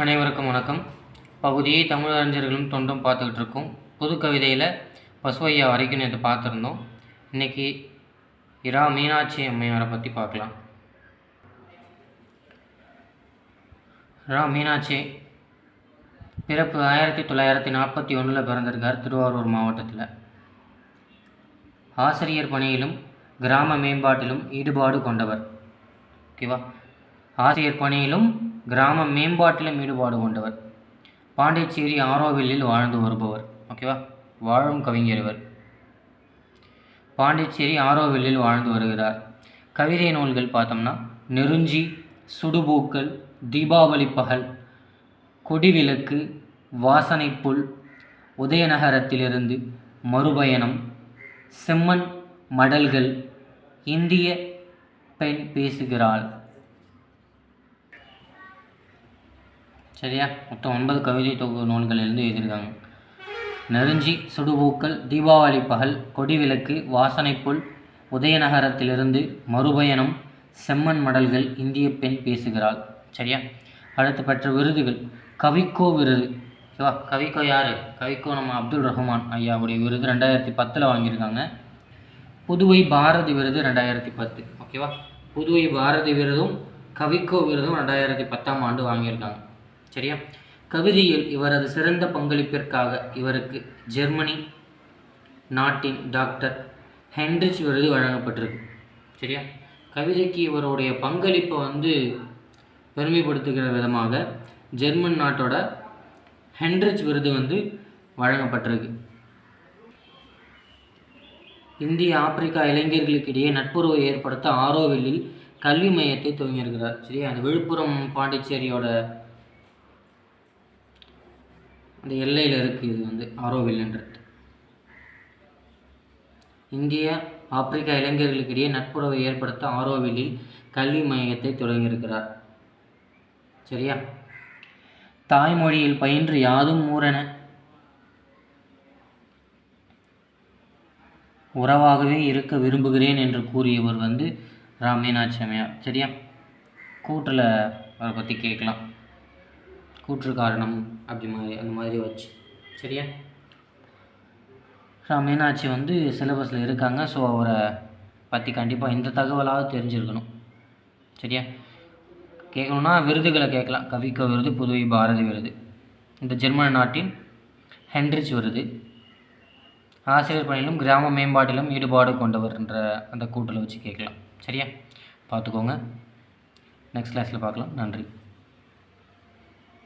அனைவருக்கும் வணக்கம். பகுதியை தமிழறிஞர்களும் தொண்டும் பார்த்துக்கிட்டு இருக்கோம். புது கவிதையில் பசுவையா வரைக்கும் நேற்று பார்த்துருந்தோம். இன்றைக்கி இரா மீனாட்சி அம்மையாரை பற்றி பார்க்கலாம். இரா மீனாட்சி பிறப்பு 1941 பிறந்திருக்கார். திருவாரூர் மாவட்டத்தில். ஆசிரியர் பணியிலும் கிராம மேம்பாட்டிலும் ஈடுபாடு கொண்டவர். ஓகேவா? ஆசிரியர் பணியிலும் கிராம மேம்பாட்டிலும் ஈடுபாடு கொண்டவர். பாண்டிச்சேரி ஆரோவில்லில் வாழ்ந்து வருபவர். ஓகேவா? வாழும் கவிஞர் இவர். பாண்டிச்சேரி ஆரோவில்லில் வாழ்ந்து வருகிறார். கவிதை நூல்கள் பார்த்தோம்னா நெருஞ்சி, சுடுபூக்கள், தீபாவளி பகல், கொடிவிளக்கு, வாசனைப்புல், உதயநகரத்திலிருந்து, மறுபயணம், செம்மண் மடல்கள், இந்திய பெண் பேசுகிறாள். சரியா? மொத்தம் 9 கவிதை தொகுப்பு நூல்கள் எழுதியிருக்காங்க. நெருஞ்சி, சுடுபூக்கள், தீபாவளி பகல், கொடிவிளக்கு, வாசனைப்புல், உதயநகரத்திலிருந்து, மறுபயணம், செம்மண் மடல்கள், இந்திய பெண் பேசுகிறாள். சரியா? அடுத்து பெற்ற விருதுகள். கவிக்கோ விருது. ஓகேவா? கவிக்கோ யார்? கவிக்கோ நம்ம அப்துல் ரஹ்மான் ஐயாவுடைய விருது 2010 வாங்கியிருக்காங்க. புதுவை பாரதி விருது 2010. ஓகேவா? புதுவை பாரதி விருதும் கவிக்கோ விருதும் 2010 ஆண்டு வாங்கியிருக்காங்க. சரியா? கவிதையில் இவரது சிறந்த பங்களிப்பிற்காக இவருக்கு ஜெர்மனி நாட்டின் டாக்டர் ஹென்ரிச் விருது வழங்கப்பட்டிருக்கு. சரியா? கவிதைக்கு இவருடைய பங்களிப்பை பெருமைப்படுத்துகிற விதமாக ஜெர்மன் நாட்டோட ஹென்ரிச் விருது வழங்கப்பட்டிருக்கு. இந்திய ஆப்பிரிக்கா இளைஞர்களுக்கிடையே நட்புறவை ஏற்படுத்த ஆரோவில்லில் கல்வி மையத்தை துவங்கியிருக்கிறார். சரியா? அந்த விழுப்புரம் பாண்டிச்சேரியோட அந்த எல்லையில் இருக்குது இது ஆரோவில்ன்றது. இந்திய ஆப்பிரிக்கா இளைஞர்களுக்கிடையே நட்புறவை ஏற்படுத்த ஆரோவில்லில் கல்வி மையத்தை தொடங்கியிருக்கிறார். சரியா? தாய்மொழியில் பயின்று யாதும் ஊரென உறவாகவே இருக்க விரும்புகிறேன் என்று கூறியவர் இரா மீனாட்சி அம்மையார். சரியா? கூற்றில் அவரை பற்றி கேட்கலாம். கூற்று காரணம் அந்த மாதிரி வச்சு. சரியா? இரா மீனாட்சி சிலபஸில் இருக்காங்க. ஸோ அவரை பற்றி கண்டிப்பாக இந்த தகவலாவது தெரிஞ்சிருக்கணும். சரியா? கேட்கணுன்னா விருதுகளை கேட்கலாம். கவிக்கோ விருது, புதுவை பாரதி விருது, இந்த ஜெர்மன் நாட்டின் ஹென்ரிச் விருது, ஆசிரியர் பணியிலும் கிராம மேம்பாட்டிலும் ஈடுபாடு கொண்டவர் என்ற அந்த கூட்டில் வச்சு கேட்கலாம். சரியா? பார்த்துக்கோங்க. நெக்ஸ்ட் கிளாஸில் பார்க்கலாம். நன்றி.